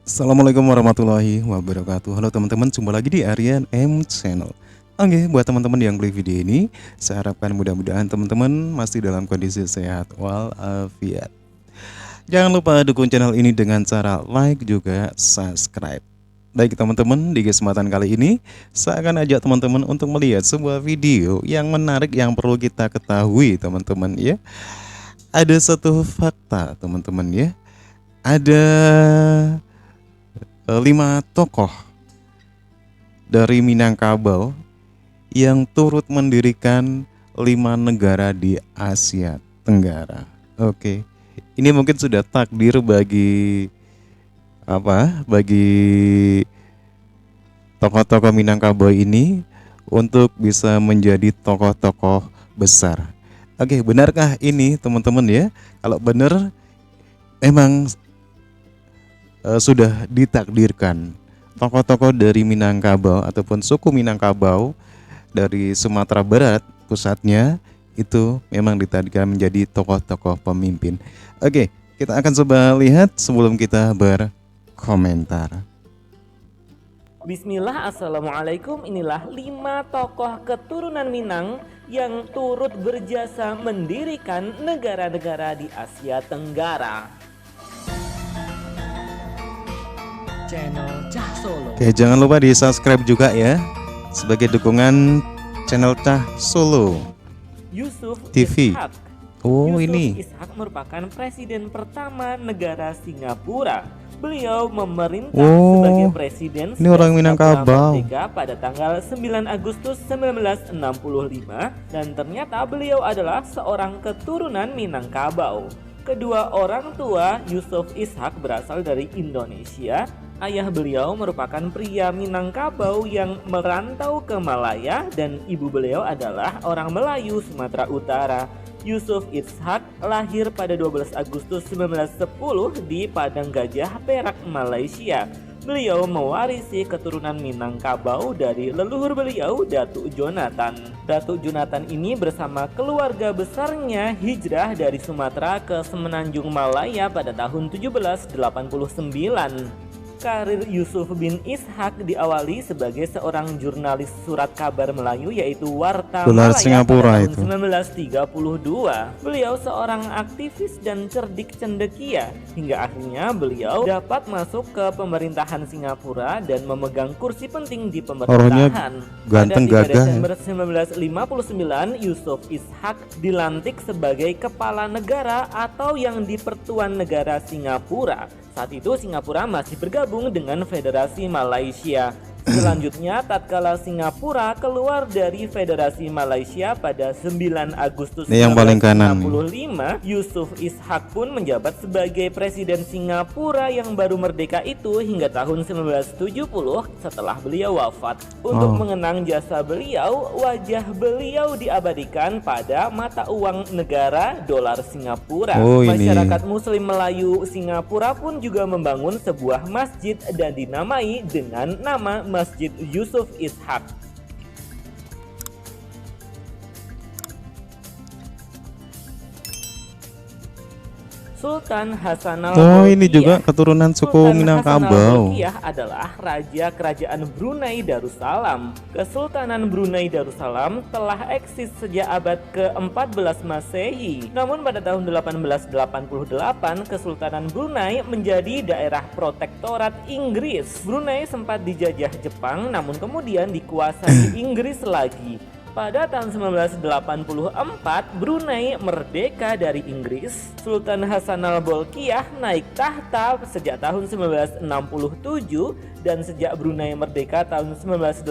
Assalamualaikum warahmatullahi wabarakatuh. Halo teman-teman, jumpa lagi di Aryan M Channel. Oke, buat teman-teman yang klik video ini, saya harapkan mudah-mudahan teman-teman masih dalam kondisi sehat walafiat. Jangan lupa dukung channel ini dengan cara like juga subscribe. Baik teman-teman, di kesempatan kali ini saya akan ajak teman-teman untuk melihat sebuah video yang menarik yang perlu kita ketahui teman-teman ya. Ada satu fakta teman-teman ya. Ada 5 tokoh dari Minangkabau yang turut mendirikan 5 negara di Asia Tenggara. Oke, ini mungkin sudah takdir bagi tokoh-tokoh Minangkabau ini untuk bisa menjadi tokoh-tokoh besar. Oke, benarkah ini teman-teman ya? Kalau benar, memang sudah ditakdirkan tokoh-tokoh dari Minangkabau ataupun suku Minangkabau dari Sumatera Barat pusatnya itu memang ditakdirkan menjadi tokoh-tokoh pemimpin. Oke, kita akan coba lihat sebelum kita berkomentar. Bismillah, Assalamualaikum. Inilah 5 tokoh keturunan Minang yang turut berjasa mendirikan negara-negara di Asia Tenggara. Channel Cah Solo. Oke, jangan lupa di subscribe juga ya sebagai dukungan channel Cah Solo Yusuf TV. Ishak. Oh, Yusuf ini Ishak merupakan presiden pertama negara Singapura. Beliau memerintah Oh, sebagai presiden ini orang sejak Minangkabau. merdeka pada tanggal 9 Agustus 1965 dan ternyata beliau adalah seorang keturunan Minangkabau. Kedua orang tua Yusuf Ishak berasal dari Indonesia. Ayah beliau merupakan pria Minangkabau yang merantau ke Malaya dan ibu beliau adalah orang Melayu Sumatera Utara. Yusuf Ishak lahir pada 12 Agustus 1910 di Padang Gajah, Perak, Malaysia. Beliau mewarisi keturunan Minangkabau dari leluhur beliau, Datuk Jonathan. Datuk Jonathan ini bersama keluarga besarnya hijrah dari Sumatera ke Semenanjung Malaya pada tahun 1789. Karir Yusuf bin Ishak diawali sebagai seorang jurnalis surat kabar Melayu yaitu Warta Dolar Malaya Singapura pada itu. tahun 1932. Beliau seorang aktivis dan cerdik cendekia hingga akhirnya beliau dapat masuk ke pemerintahan Singapura dan memegang kursi penting di Orangnya pemerintahan. ganteng Pada 3 gagah ya. Desember 1959, Yusuf Ishak dilantik sebagai kepala negara atau yang di-Pertuan Negara Singapura. Saat itu Singapura masih bergabung dengan Federasi Malaysia. Selanjutnya, tatkala Singapura keluar dari Federasi Malaysia pada 9 Agustus Ini yang paling kanan nih. 1965, Yusuf Ishak pun menjabat sebagai Presiden Singapura yang baru merdeka itu hingga tahun 1970 setelah beliau wafat. Untuk mengenang jasa beliau, wajah beliau diabadikan pada mata uang negara dolar Singapura. Oh, ini. Masyarakat Muslim Melayu Singapura pun juga membangun sebuah masjid dan dinamai dengan nama Masjid Yusuf Ishak. Sultan Hassanal Oh, ini Bolkiah. juga keturunan suku Sultan Minangkabau. Hassanal Bolkiah adalah Raja Kerajaan Brunei Darussalam. Kesultanan Brunei Darussalam telah eksis sejak abad ke-14 Masehi. Namun pada tahun 1888, Kesultanan Brunei menjadi daerah protektorat Inggris. Brunei sempat dijajah Jepang namun kemudian dikuasai Inggris lagi. Pada tahun 1984, Brunei merdeka dari Inggris. Sultan Hassanal Bolkiah naik tahta sejak tahun 1967 dan sejak Brunei merdeka tahun 1984,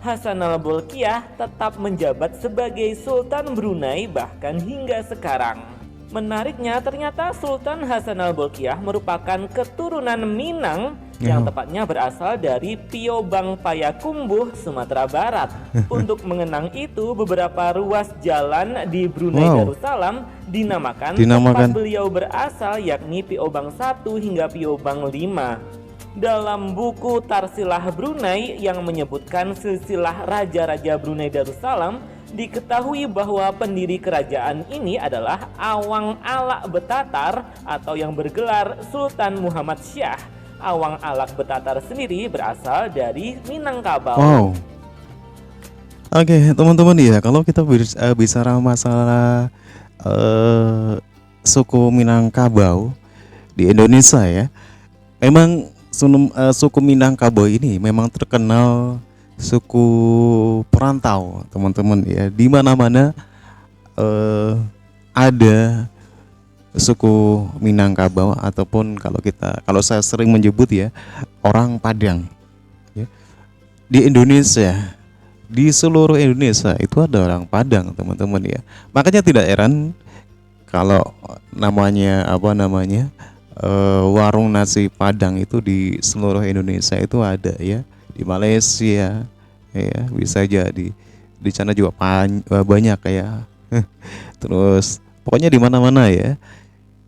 Hassanal Bolkiah tetap menjabat sebagai Sultan Brunei bahkan hingga sekarang. Menariknya, ternyata Sultan Hassanal Bolkiah merupakan keturunan Minang yang tepatnya berasal dari Piobang Payakumbuh, Sumatera Barat. Untuk mengenang itu, beberapa ruas jalan di Brunei Darussalam dinamakan tempat beliau berasal, yakni Piobang 1 hingga Piobang 5. Dalam buku Tarsilah Brunei yang menyebutkan silsilah raja-raja Brunei Darussalam, diketahui bahwa pendiri kerajaan ini adalah Awang Alak Betatar atau yang bergelar Sultan Muhammad Syah. Awang Alak Betatar sendiri berasal dari Minangkabau. Wow. Oke, teman-teman ya, kalau kita bicara masalah suku Minangkabau di Indonesia ya, memang suku Minangkabau ini memang terkenal suku perantau, teman-teman ya. Di mana-mana ada suku Minangkabau, ataupun kalau saya sering menyebut ya, orang Padang ya. Di Indonesia, di seluruh Indonesia itu ada orang Padang, teman-teman ya. Makanya tidak heran kalau warung nasi Padang itu di seluruh Indonesia itu ada ya. Di Malaysia ya, bisa jadi di sana juga banyak ya. Terus pokoknya di mana-mana ya.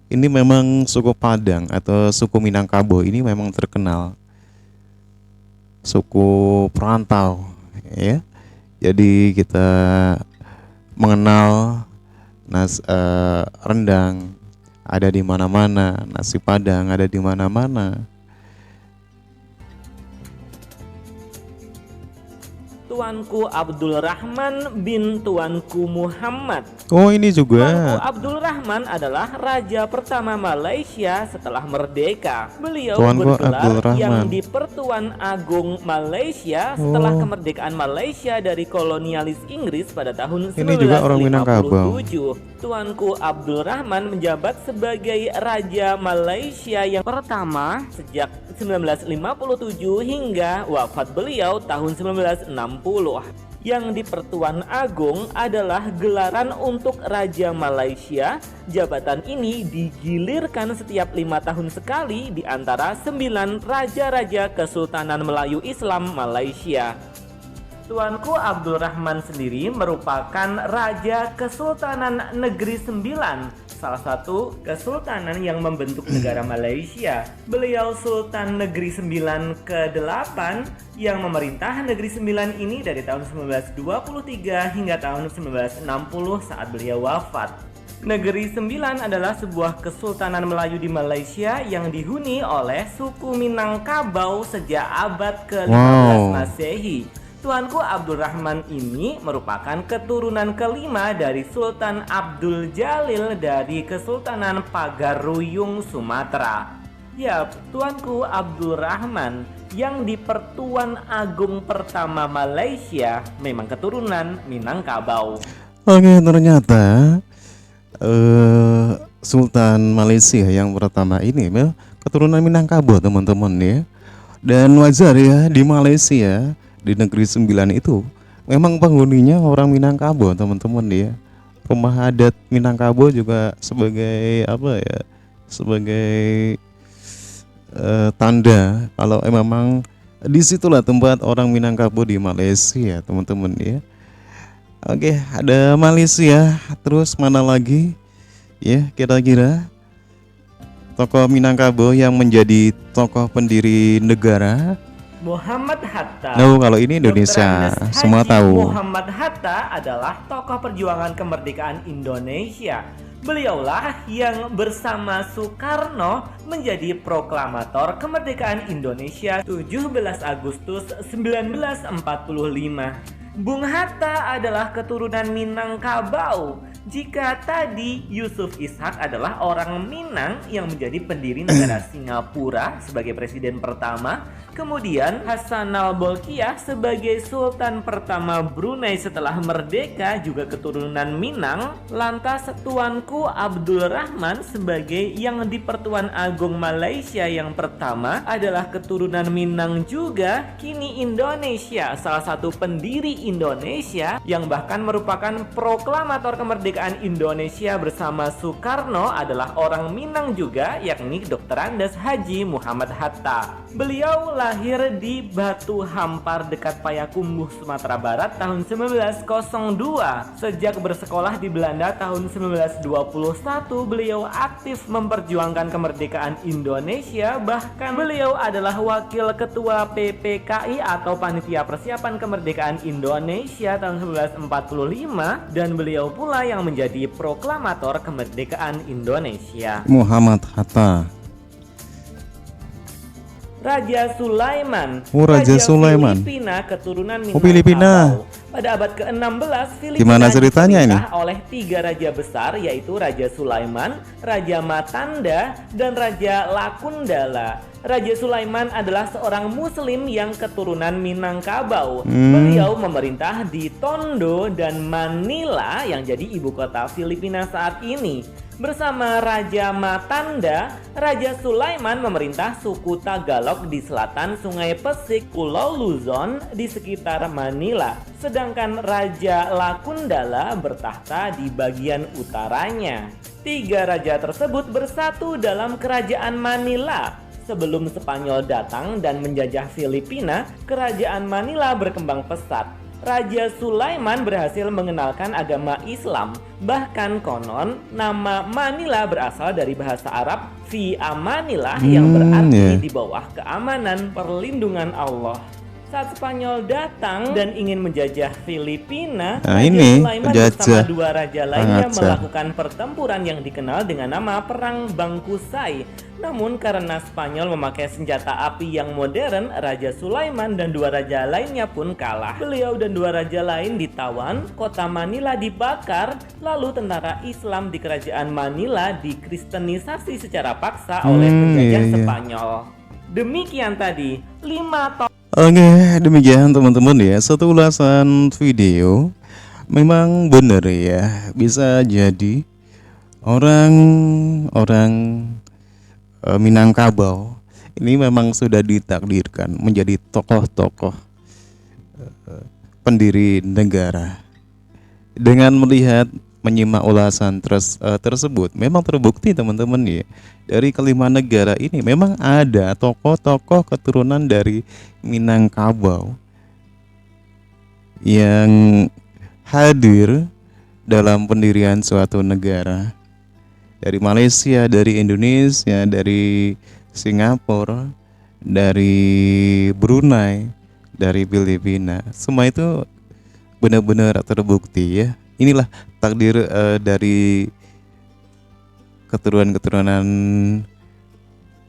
Ini memang suku Padang atau suku Minangkabau ini memang terkenal suku perantau ya. Jadi kita mengenal rendang ada di mana-mana, nasi Padang ada di mana-mana. Tuanku Abdul Rahman bin Tuanku Muhammad. Oh, ini juga. Tuanku Abdul Rahman adalah raja pertama Malaysia setelah merdeka. Beliau Tuanku bergelar Abdul Rahman, yang di Pertuan Agung Malaysia setelah kemerdekaan Malaysia dari kolonialis Inggris pada tahun 1957. Ini juga orang Minangkabau. Tuanku Abdul Rahman menjabat sebagai raja Malaysia yang pertama sejak 1957 hingga wafat beliau tahun 1960. Yang di Pertuan Agung adalah gelaran untuk Raja Malaysia. Jabatan ini digilirkan setiap 5 tahun sekali di antara 9 raja-raja Kesultanan Melayu Islam Malaysia. Tuanku Abdul Rahman sendiri merupakan Raja Kesultanan Negeri Sembilan, salah satu kesultanan yang membentuk negara Malaysia. Beliau Sultan Negeri Sembilan ke-8 yang memerintah Negeri Sembilan ini dari tahun 1923 hingga tahun 1960 saat beliau wafat. Negeri Sembilan adalah sebuah kesultanan Melayu di Malaysia yang dihuni oleh suku Minangkabau sejak abad ke-15 Masehi. Tuanku Abdul Rahman ini merupakan keturunan kelima dari Sultan Abdul Jalil dari Kesultanan Pagaruyung, Sumatera. Ya, Tuanku Abdul Rahman yang di Pertuan Agung pertama Malaysia memang keturunan Minangkabau. Oke, ternyata Sultan Malaysia yang pertama ini keturunan Minangkabau, teman-teman ya. Dan wajar ya, di Malaysia di Negeri Sembilan itu memang penghuninya orang Minangkabau, teman-teman ya. Rumah adat Minangkabau juga sebagai sebagai tanda kalau memang disitulah tempat orang Minangkabau di Malaysia, teman-teman ya. Oke, ada Malaysia, terus mana lagi ya kira-kira tokoh Minangkabau yang menjadi tokoh pendiri negara? Muhammad Hatta. Kalau ini Indonesia semua tahu. Muhammad Hatta adalah tokoh perjuangan kemerdekaan Indonesia. Beliaulah yang bersama Soekarno menjadi proklamator kemerdekaan Indonesia 17 Agustus 1945. Bung Hatta adalah keturunan Minangkabau. Jika tadi Yusuf Ishak adalah orang Minang yang menjadi pendiri negara Singapura sebagai presiden pertama, kemudian Hassanal Bolkiah sebagai sultan pertama Brunei setelah merdeka juga keturunan Minang, lantas Tuanku Abdul Rahman sebagai yang di Pertuan Agung Malaysia yang pertama adalah keturunan Minang juga. Kini Indonesia, salah satu pendiri Indonesia yang bahkan merupakan proklamator kemerdekaan Indonesia bersama Soekarno adalah orang Minang juga, yakni Dr. Andes Haji Muhammad Hatta. Beliau lahir di Batu Hampar dekat Payakumbuh, Sumatera Barat tahun 1902. Sejak bersekolah di Belanda tahun 1921, beliau aktif memperjuangkan kemerdekaan Indonesia. Bahkan beliau adalah wakil ketua PPKI atau Panitia Persiapan Kemerdekaan Indonesia tahun 1945, dan beliau pula yang menjadi proklamator kemerdekaan Indonesia. Muhammad Hatta. Raja Sulaiman. Oh, Raja Sulaiman. Filipina keturunan Oh, Filipina. Minangkabau. Pada abad ke-16, Filipina Gimana ceritanya ini? diperintah oleh 3 raja besar, yaitu Raja Sulaiman, Raja Matanda, dan Raja Lakundala. Raja Sulaiman adalah seorang muslim yang keturunan Minangkabau. Beliau memerintah di Tondo dan Manila yang jadi ibu kota Filipina saat ini. Bersama Raja Matanda, Raja Sulaiman memerintah suku Tagalog di selatan Sungai Pesik, Pulau Luzon di sekitar Manila. Sedangkan Raja Lakundala bertahta di bagian utaranya. 3 raja tersebut bersatu dalam kerajaan Manila. Sebelum Spanyol datang dan menjajah Filipina, kerajaan Manila berkembang pesat. Raja Sulaiman berhasil mengenalkan agama Islam. Bahkan konon nama Manila berasal dari bahasa Arab fi amanilah yang berarti di bawah keamanan perlindungan Allah. Saat Spanyol datang dan ingin menjajah Filipina, Raja Sulaiman bersama 2 raja lainnya melakukan pertempuran yang dikenal dengan nama Perang Bangkusai. Namun karena Spanyol memakai senjata api yang modern, Raja Sulaiman dan 2 raja lainnya pun kalah. Beliau dan 2 raja lain ditawan, kota Manila dibakar, lalu tentara Islam di kerajaan Manila dikristenisasi secara paksa oleh penjajah Spanyol. Demikian tadi 5 Oke, demikian teman-teman ya, satu ulasan video. Memang benar ya, bisa jadi orang-orang Minangkabau ini memang sudah ditakdirkan menjadi tokoh-tokoh pendiri negara. Dengan melihat, menyimak ulasan tersebut, memang terbukti teman-teman ya, dari kelima negara ini memang ada tokoh-tokoh keturunan dari Minangkabau yang hadir dalam pendirian suatu negara. Dari Malaysia, dari Indonesia, dari Singapura, dari Brunei, dari Filipina, semua itu benar-benar terbukti ya. Inilah takdir dari keturunan-keturunan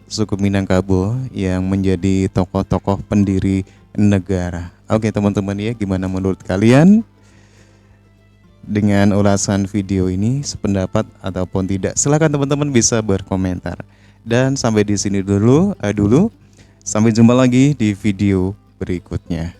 suku Minangkabau yang menjadi tokoh-tokoh pendiri negara. Oke teman-teman ya, gimana menurut kalian dengan ulasan video ini, sependapat ataupun tidak? Silahkan teman-teman bisa berkomentar. Dan sampai di sini dulu. Sampai jumpa lagi di video berikutnya.